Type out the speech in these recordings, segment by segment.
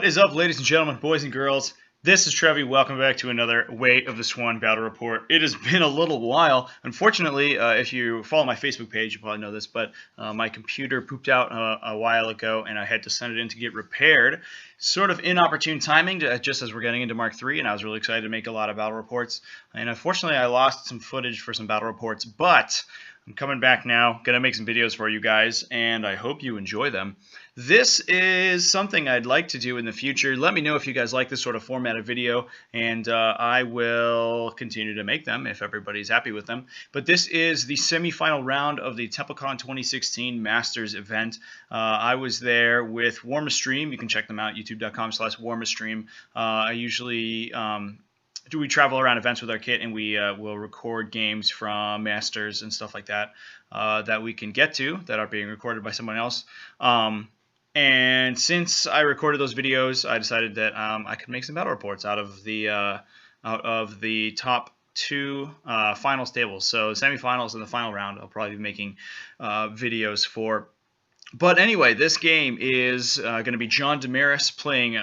What is up, ladies and gentlemen, boys and girls? This is Trevi. Welcome back to another Way of the Swan Battle Report. It has been a little while. Unfortunately, if you follow my Facebook page, you probably know this, but my computer pooped out a while ago, and I had to send it in to get repaired. Sort of inopportune timing, just as we're getting into Mark III, and I was really excited to make a lot of battle reports. And unfortunately, I lost some footage for some battle reports, but I'm coming back now, going to make some videos for you guys, and I hope you enjoy them. This is something I'd like to do in the future. Let me know if you guys like this sort of format of video, and I will continue to make them if everybody's happy with them. But this is the semifinal round of the Templecon 2016 Masters event. I was there with WarmaStream. You can check them out, youtube.com/WarmaStream. I usually... we travel around events with our kit, and we will record games from Masters and stuff like that that we can get to that are being recorded by someone else. And since I recorded those videos, I decided that I could make some battle reports out of the top two finals tables. So semifinals and the final round, I'll probably be making videos for. But anyway, this game is going to be John Demaris playing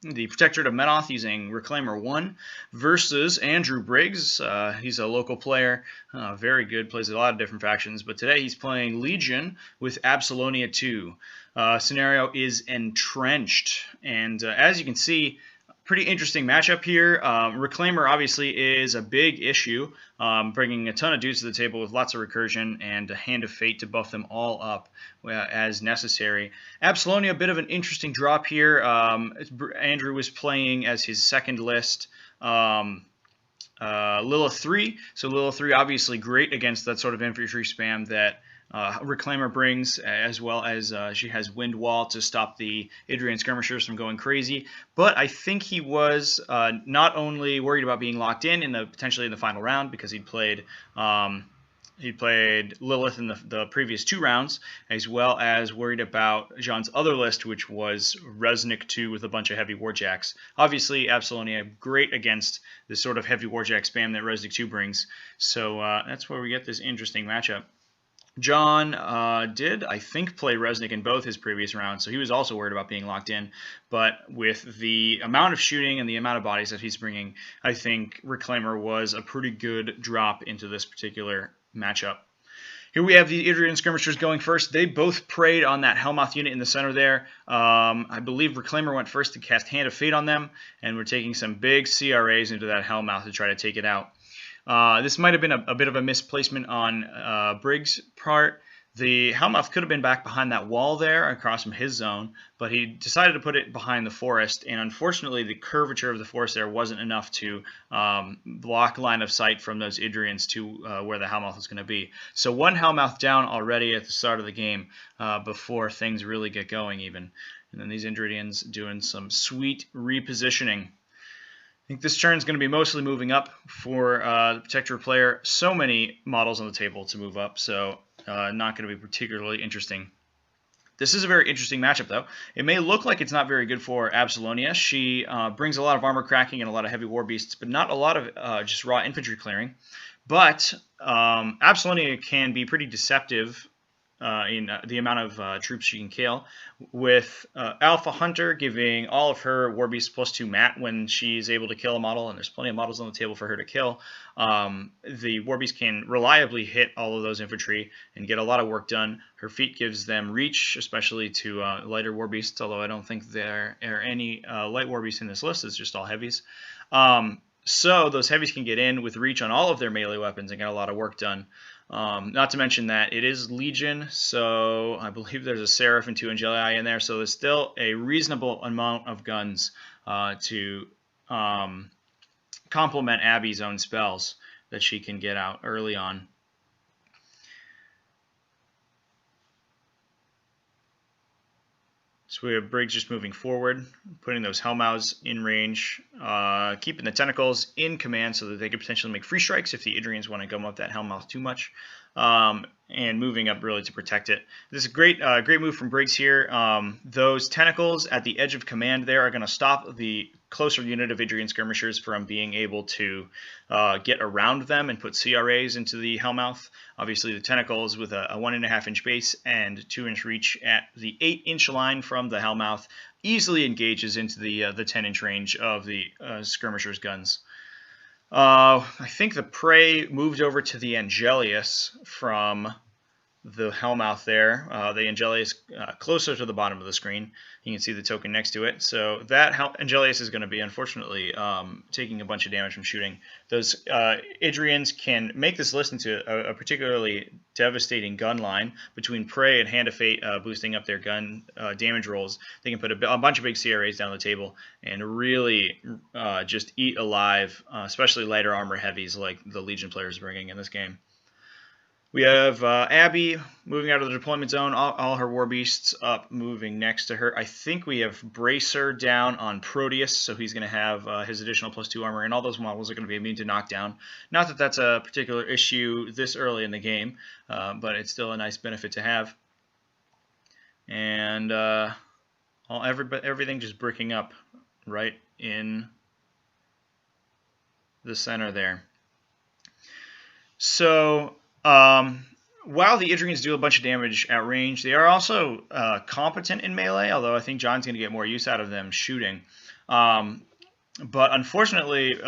the Protectorate of Menoth using Reclaimer 1 versus Andrew Briggs. He's a local player, very good, plays a lot of different factions. But today he's playing Legion with Absalonia 2. Scenario is Entrenched. And as you can see, pretty interesting matchup here. Reclaimer obviously is a big issue, bringing a ton of dudes to the table with lots of recursion and a Hand of Fate to buff them all up as necessary. Absalonia, a bit of an interesting drop here. Andrew was playing as his second list Lilith 3. So Lilith 3 obviously great against that sort of infantry spam that Reclaimer brings, as well as she has Wind Wall to stop the Idrian skirmishers from going crazy. But I think he was not only worried about being locked in potentially in the final round, because he played Lilith in the previous two rounds, as well as worried about John's other list, which was Resnick 2 with a bunch of heavy warjacks. Obviously, Absalonia great against this sort of heavy warjack spam that Resnick 2 brings. So that's where we get this interesting matchup. John did, I think, play Resnick in both his previous rounds, so he was also worried about being locked in. But with the amount of shooting and the amount of bodies that he's bringing, I think Reclaimer was a pretty good drop into this particular matchup. Here we have the Idrian skirmishers going first. They both preyed on that Hellmouth unit in the center there. I believe Reclaimer went first to cast Hand of Fate on them, and we're taking some big CRAs into that Hellmouth to try to take it out. This might have been a bit of a misplacement on Briggs' part. The Hellmouth could have been back behind that wall there across from his zone, but he decided to put it behind the forest, and unfortunately the curvature of the forest there wasn't enough to block line of sight from those Idrians to where the Hellmouth was going to be. So one Hellmouth down already at the start of the game before things really get going even. And then these Idrians doing some sweet repositioning. I think this turn is going to be mostly moving up for the Protector player. So many models on the table to move up, so not going to be particularly interesting. This is a very interesting matchup, though. It may look like it's not very good for Absalonia. She brings a lot of armor cracking and a lot of heavy war beasts, but not a lot of just raw infantry clearing. But Absalonia can be pretty deceptive in the amount of troops she can kill, with Alpha Hunter giving all of her War Beasts +2 mat when she's able to kill a model, and there's plenty of models on the table for her to kill. The War Beast can reliably hit all of those infantry and get a lot of work done. Her feat gives them reach, especially to lighter War Beasts, although I don't think there are any light War Beasts in this list. It's just all heavies. So those heavies can get in with reach on all of their melee weapons and get a lot of work done. Not to mention that it is Legion, so I believe there's a Seraph and 2 Angelii in there, so there's still a reasonable amount of guns to complement Abby's own spells that she can get out early on. So we have Briggs just moving forward, putting those Hellmouths in range, keeping the Tentacles in command so that they could potentially make free strikes if the Idrians want to gum up that Hellmouth too much. and moving up really to protect it. This is a great move from Briggs here. Those tentacles at the edge of command there are going to stop the closer unit of Idrian skirmishers from being able to get around them and put CRAs into the Hellmouth. Obviously, the tentacles with a 1.5-inch base and 2-inch reach at the 8-inch line from the Hellmouth easily engages into the 10-inch range of the skirmishers' guns. I think the prey moved over to the Angelius from the Hellmouth there. The Angelius closer to the bottom of the screen. You can see the token next to it. So that Angelius is going to be, unfortunately, taking a bunch of damage from shooting. Those Idrians can make this list into a particularly devastating gun line between Prey and Hand of Fate boosting up their gun damage rolls. They can put a bunch of big CRAs down the table and really just eat alive, especially lighter armor heavies like the Legion players bringing in this game. We have Abby moving out of the deployment zone, all her war beasts up, moving next to her. I think we have Bracer down on Proteus, so he's going to have his additional +2 armor, and all those models are going to be immune to knockdown. Not that that's a particular issue this early in the game, but it's still a nice benefit to have. And everything just bricking up right in the center there. So while the Idrians do a bunch of damage at range, they are also competent in melee, although I think John's going to get more use out of them shooting. But unfortunately,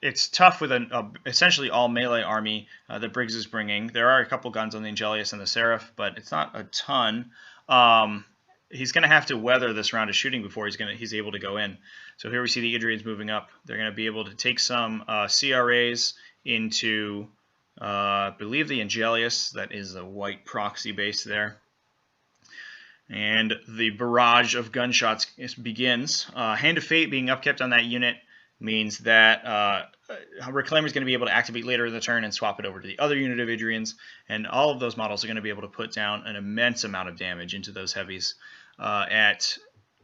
it's tough with an essentially all melee army that Briggs is bringing. There are a couple guns on the Angelius and the Seraph, but it's not a ton. He's going to have to weather this round of shooting before he's able to go in. So here we see the Idrians moving up. They're going to be able to take some CRAs into... I believe the Angelius, that is a white proxy base there. And the barrage of gunshots begins. Hand of Fate being upkept on that unit means that Reclaimer is going to be able to activate later in the turn and swap it over to the other unit of Idrians. And all of those models are going to be able to put down an immense amount of damage into those heavies at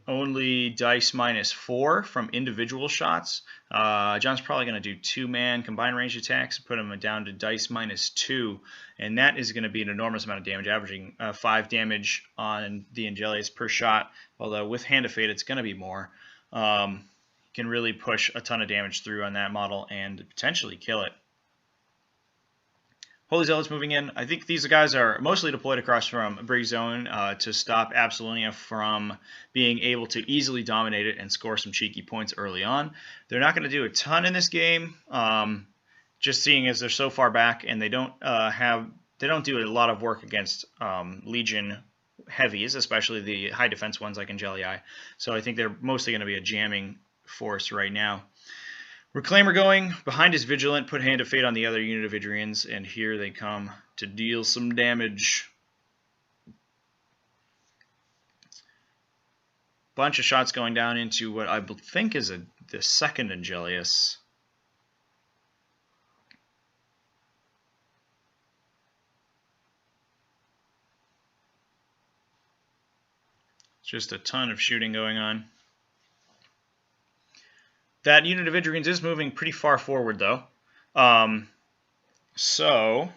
only dice -4 from individual shots. John's probably going to do 2-man combined range attacks, put him down to dice -2, and that is going to be an enormous amount of damage, averaging 5 damage on the Angelius per shot, although with Hand of Fate it's going to be more. Can really push a ton of damage through on that model and potentially kill it. Holy Zealots moving in. I think these guys are mostly deployed across from Briggs Zone to stop Absolonia from being able to easily dominate it and score some cheeky points early on. They're not going to do a ton in this game, just seeing as they're so far back and they don't do a lot of work against Legion heavies, especially the high defense ones like Angelii. So I think they're mostly going to be a jamming force right now. Reclaimer going, behind his Vigilant, put Hand of Fate on the other unit of Idrians, and here they come to deal some damage. Bunch of shots going down into what I think is the second Angelius. Just a ton of shooting going on. That unit of Idrians is moving pretty far forward, though. So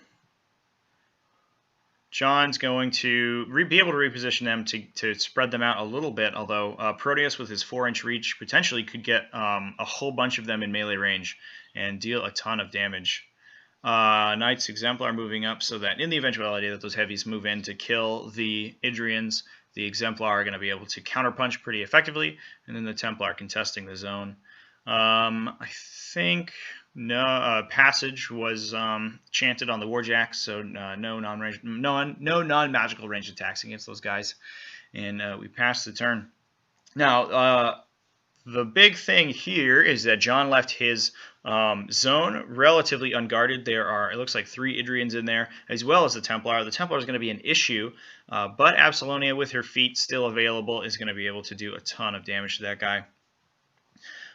John's going to be able to reposition them to spread them out a little bit, although Proteus with his 4-inch reach potentially could get a whole bunch of them in melee range and deal a ton of damage. Knights Exemplar moving up so that in the eventuality that those heavies move in to kill the Idrians, the Exemplar are going to be able to counterpunch pretty effectively, and then the Templar contesting the zone. I think Passage was chanted on the Warjacks, so no non-magical range attacks against those guys, and we passed the turn. Now, the big thing here is that John left his zone relatively unguarded. There are, it looks like, 3 Idrians in there, as well as the Templar. The Templar is going to be an issue, but Absolonia, with her feet still available, is going to be able to do a ton of damage to that guy.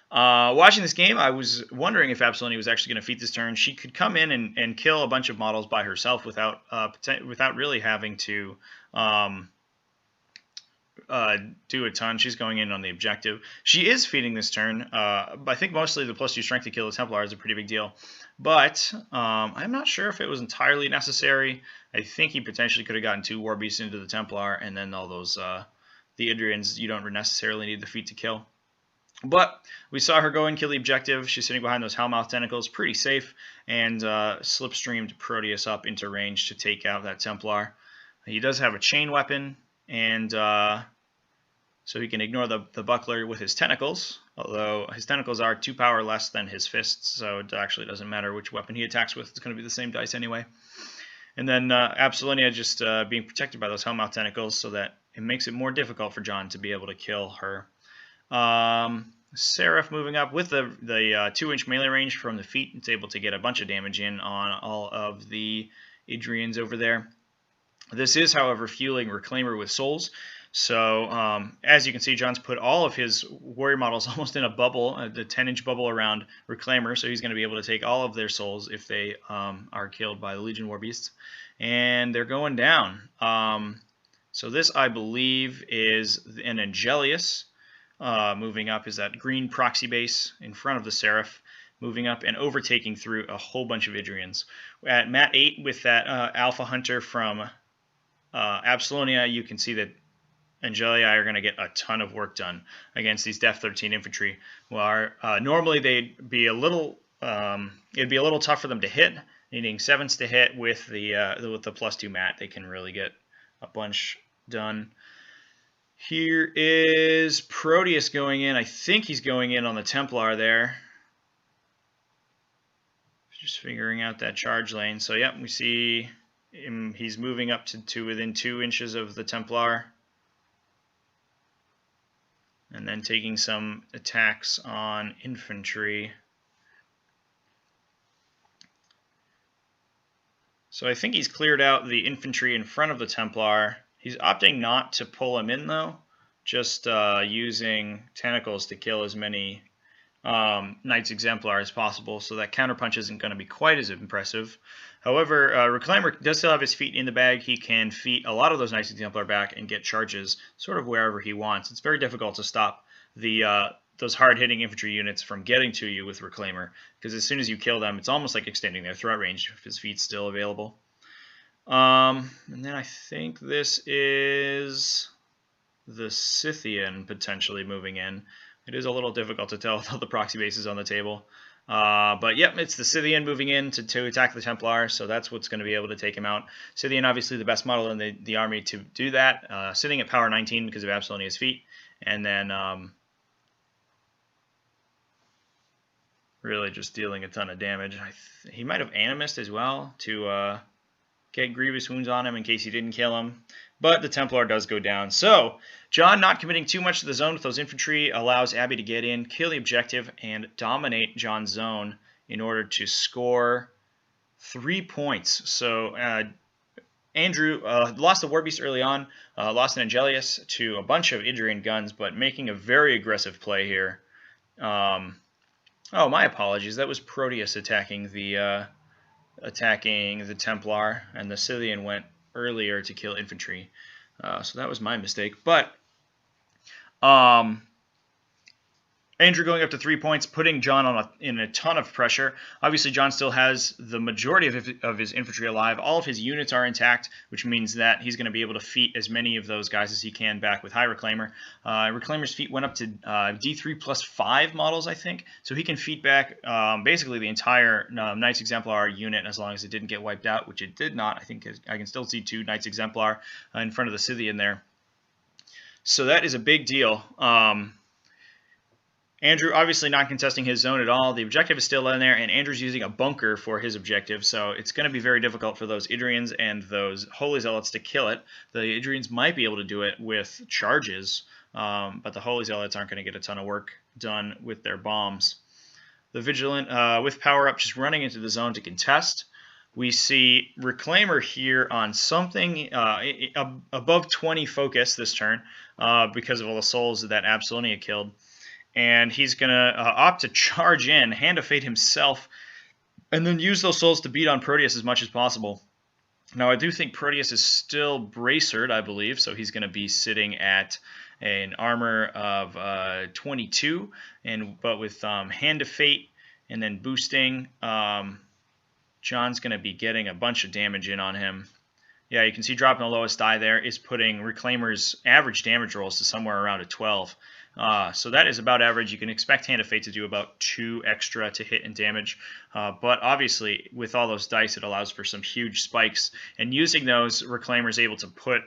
Watching this game, I was wondering if Absolonia was actually going to feat this turn. She could come in and kill a bunch of models by herself without really having to do a ton. She's going in on the objective. She is feeding this turn. I think mostly the +2 strength to kill the Templar is a pretty big deal. But I'm not sure if it was entirely necessary. I think he potentially could have gotten 2 War Beasts into the Templar, and then all those the Idrians you don't necessarily need the feat to kill. But we saw her go and kill the objective. She's sitting behind those Hellmouth tentacles, pretty safe, and slipstreamed Proteus up into range to take out that Templar. He does have a chain weapon, and so he can ignore the buckler with his tentacles, although his tentacles are 2 power less than his fists, so it actually doesn't matter which weapon he attacks with. It's going to be the same dice anyway. And then Absolonia just being protected by those Hellmouth tentacles, so that it makes it more difficult for John to be able to kill her. Seraph moving up with the 2-inch melee range from the feet. It's able to get a bunch of damage in on all of the Idrians over there. This is, however, fueling Reclaimer with souls. So as you can see, John's put all of his warrior models almost in a bubble, the 10-inch bubble around Reclaimer, so he's going to be able to take all of their souls if they are killed by the Legion War Beasts. And they're going down. So this, I believe, is an Angelius. Moving up is that green proxy base in front of the Seraph, moving up and overtaking through a whole bunch of Idrians. At Mat 8 with that Alpha Hunter from Absolonia, you can see that Angelii are going to get a ton of work done against these Def 13 infantry. Well, normally they'd be a little, it'd be a little tough for them to hit. Needing 7s to hit with the +2 mat, they can really get a bunch done. Here is Proteus going in. I think he's going in on the Templar there. Just figuring out that charge lane. So, yep, we see him, he's moving up to within 2 inches of the Templar. And then taking some attacks on infantry. So I think he's cleared out the infantry in front of the Templar. He's opting not to pull him in, though, just using tentacles to kill as many Knights Exemplar as possible, so that counterpunch isn't going to be quite as impressive. However, Reclaimer does still have his feet in the bag. He can feet a lot of those Knights Exemplar back and get charges sort of wherever he wants. It's very difficult to stop those hard-hitting infantry units from getting to you with Reclaimer, because as soon as you kill them, it's almost like extending their threat range if his feet's still available. And then I think this is the Scythian potentially moving in. It is a little difficult to tell with all the proxy bases on the table. But yep, it's the Scythian moving in to attack the Templar, so that's what's going to be able to take him out. Scythian, obviously the best model in the army to do that, sitting at power 19 because of Absolonia's feet, and then really just dealing a ton of damage. He might have Animist as well to get grievous wounds on him in case he didn't kill him. But the Templar does go down. So, John not committing too much to the zone with those infantry allows Abby to get in, kill the objective, and dominate John's zone in order to score 3 points. So, Andrew lost the War Beast early on, lost an Angelius to a bunch of Idrian guns, but making a very aggressive play here. Oh, my apologies. That was Proteus attacking the Templar, and the Scythian went earlier to kill infantry. So that was my mistake. But Andrew going up to 3 points, putting John in a ton of pressure. Obviously, John still has the majority of his infantry alive. All of his units are intact, which means that he's going to be able to feat as many of those guys as he can back with High Reclaimer. Reclaimer's feat went up to D3 plus 5 models, I think. So he can feat back basically the entire Knights Exemplar unit as long as it didn't get wiped out, which it did not. I think I can still see 2 Knights Exemplar in front of the Scythian there. So that is a big deal. Andrew obviously not contesting his zone at all. The objective is still in there, and Andrew's using a bunker for his objective, so it's going to be very difficult for those Idrians and those Holy Zealots to kill it. The Idrians might be able to do it with charges, but the Holy Zealots aren't going to get a ton of work done with their bombs. The Vigilant, with power up, just running into the zone to contest. We see Reclaimer here on something above 20 focus this turn because of all the souls that Absolonia killed. And he's going to opt to charge in, Hand of Fate himself, and then use those souls to beat on Proteus as much as possible. Now, I do think Proteus is still bracered, I believe, so he's going to be sitting at an armor of 22, but with Hand of Fate and then boosting, John's going to be getting a bunch of damage in on him. Yeah, you can see dropping the lowest die there is putting Reclaimer's average damage rolls to somewhere around a 12. So that is about average. You can expect Hand of Fate to do about 2 extra to hit and damage. But obviously, with all those dice, it allows for some huge spikes. And using those, Reclaimer's able to put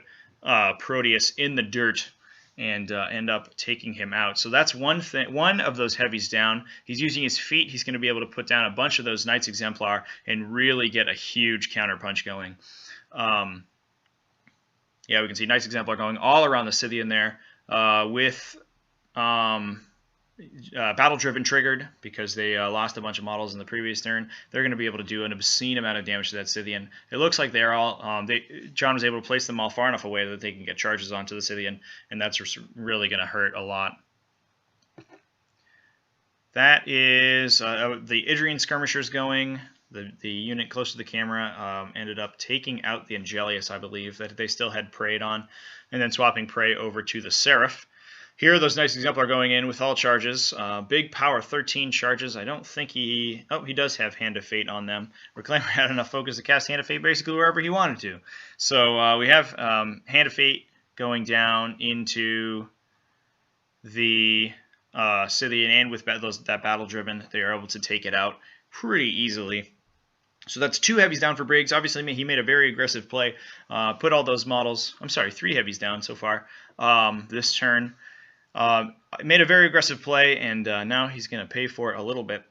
Proteus in the dirt and end up taking him out. So that's one thing. One of those heavies down. He's using his feet. He's going to be able to put down a bunch of those Knights Exemplar and really get a huge counterpunch going. Yeah, we can see Knights Exemplar going all around the Scythian there with battle-driven triggered because they lost a bunch of models in the previous turn. They're going to be able to do an obscene amount of damage to that Scythian. It looks like they're all John was able to place them all far enough away that they can get charges onto the Scythian, and that's really going to hurt a lot. That is the Idrian skirmishers going. The unit close to the camera ended up taking out the Angelius, I believe, that they still had preyed on, and then swapping prey over to the Seraph. Here, those Knights Exemplar going in with all charges. Big power, 13 charges. I don't think he... Oh, he does have Hand of Fate on them. Reclaimer had enough focus to cast Hand of Fate basically wherever he wanted to. So we have Hand of Fate going down into the Scythian, and with that battle-driven, they are able to take it out pretty easily. So that's 2 heavies down for Briggs. Obviously, he made a very aggressive play. Put all those models... I'm sorry, 3 heavies down so far this turn. Made a very aggressive play, and now he's going to pay for it a little bit.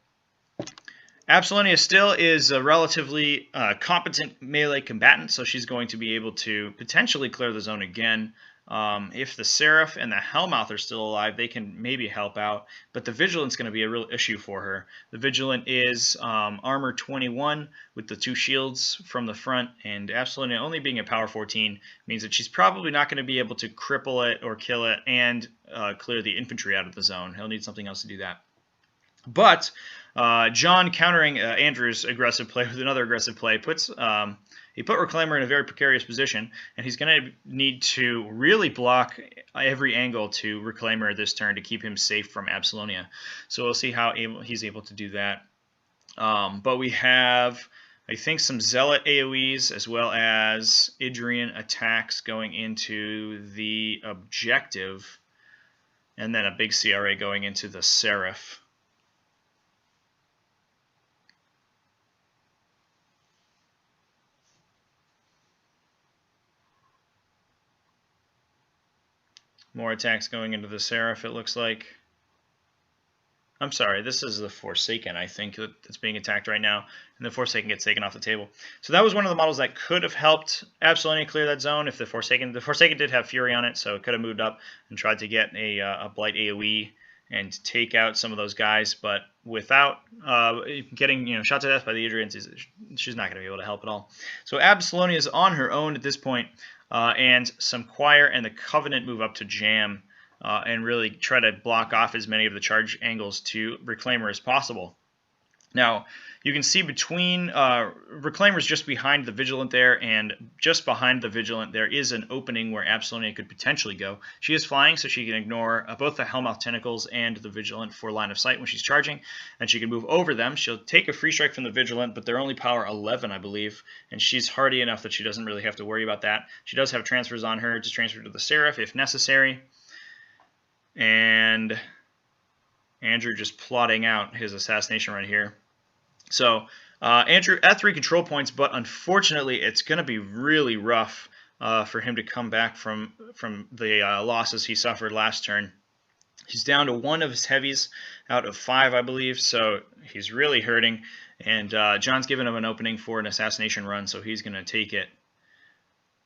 Absalonia still is a relatively competent melee combatant, so she's going to be able to potentially clear the zone again. If the Seraph and the Hellmouth are still alive, they can maybe help out, but the Vigilant's going to be a real issue for her. The Vigilant is armor 21 with the 2 shields from the front, and Absalonia only being a power 14 means that she's probably not going to be able to cripple it or kill it and clear the infantry out of the zone. He'll need something else to do that. But John, countering Andrew's aggressive play with another aggressive play, he put Reclaimer in a very precarious position, and he's going to need to really block every angle to Reclaimer this turn to keep him safe from Absalonia. So we'll see how he's able to do that. But we have, I think, some Zealot AoEs as well as Idrian attacks going into the objective, and then a big CRA going into the Seraph. More attacks going into the Seraph, it looks like. I'm sorry, this is the Forsaken, I think, that's being attacked right now. And the Forsaken gets taken off the table. So that was one of the models that could have helped Absalonia clear that zone if the Forsaken did have Fury on it, so it could have moved up and tried to get a Blight AoE and take out some of those guys. But without getting shot to death by the Idrians, she's not going to be able to help at all. So Absalonia is on her own at this point. And some Choir and the Covenant move up to jam and really try to block off as many of the charge angles to Reclaimer as possible. Now, you can see between Reclaimer's just behind the Vigilant there, and just behind the Vigilant there is an opening where Absalonia could potentially go. She is flying, so she can ignore both the Hellmouth Tentacles and the Vigilant for line of sight when she's charging, and she can move over them. She'll take a free strike from the Vigilant, but they're only power 11, I believe, and she's hardy enough that she doesn't really have to worry about that. She does have transfers on her to transfer to the Seraph if necessary, and Andrew just plotting out his assassination right here. So Andrew at 3 control points, but unfortunately it's going to be really rough for him to come back from the losses he suffered last turn. He's down to 1 of his heavies out of 5, I believe, so he's really hurting. And John's given him an opening for an assassination run, so he's going to take it.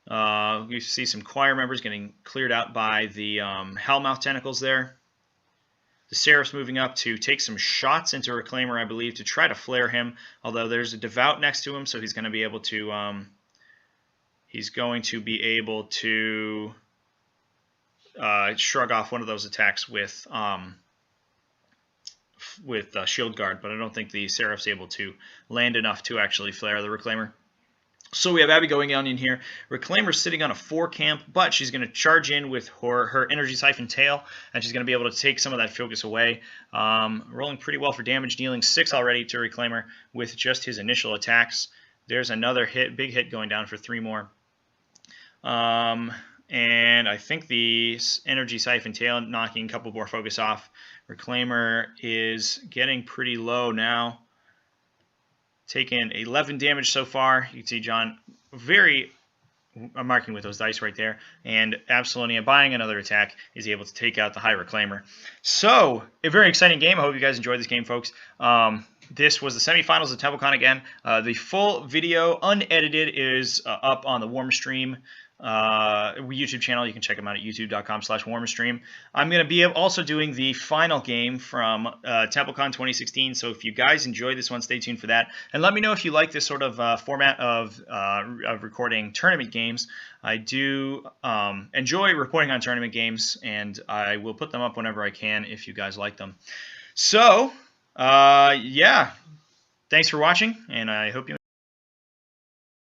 You see some Choir members getting cleared out by the Hellmouth Tentacles there. The Seraph's moving up to take some shots into Reclaimer, I believe, to try to flare him. Although there's a Devout next to him, so he's going to be able to shrug off one of those attacks with Shield Guard. But I don't think the Seraph's able to land enough to actually flare the Reclaimer. So we have Abby going on in here. Reclaimer sitting on a 4 camp, but she's going to charge in with her Energy Siphon tail, and she's going to be able to take some of that focus away. Rolling pretty well for damage, dealing 6 already to Reclaimer with just his initial attacks. There's another hit, big hit going down for 3 more. And I think the Energy Siphon tail knocking a couple more focus off. Reclaimer is getting pretty low now. Taken 11 damage so far. You can see John very marking with those dice right there. And Absalonia, buying another attack, is able to take out the High Reclaimer. So, a very exciting game. I hope you guys enjoyed this game, folks. This was the semifinals of Templecon again. The full video, unedited, is up on the WarmaStream YouTube channel. You can check them out at youtube.com/WarmaStream. I'm going to be also doing the final game from Templecon 2016. So if you guys enjoyed this one, stay tuned for that. And let me know if you like this sort of format of recording tournament games. I do enjoy reporting on tournament games, and I will put them up whenever I can if you guys like them. So, yeah, thanks for watching, and I hope you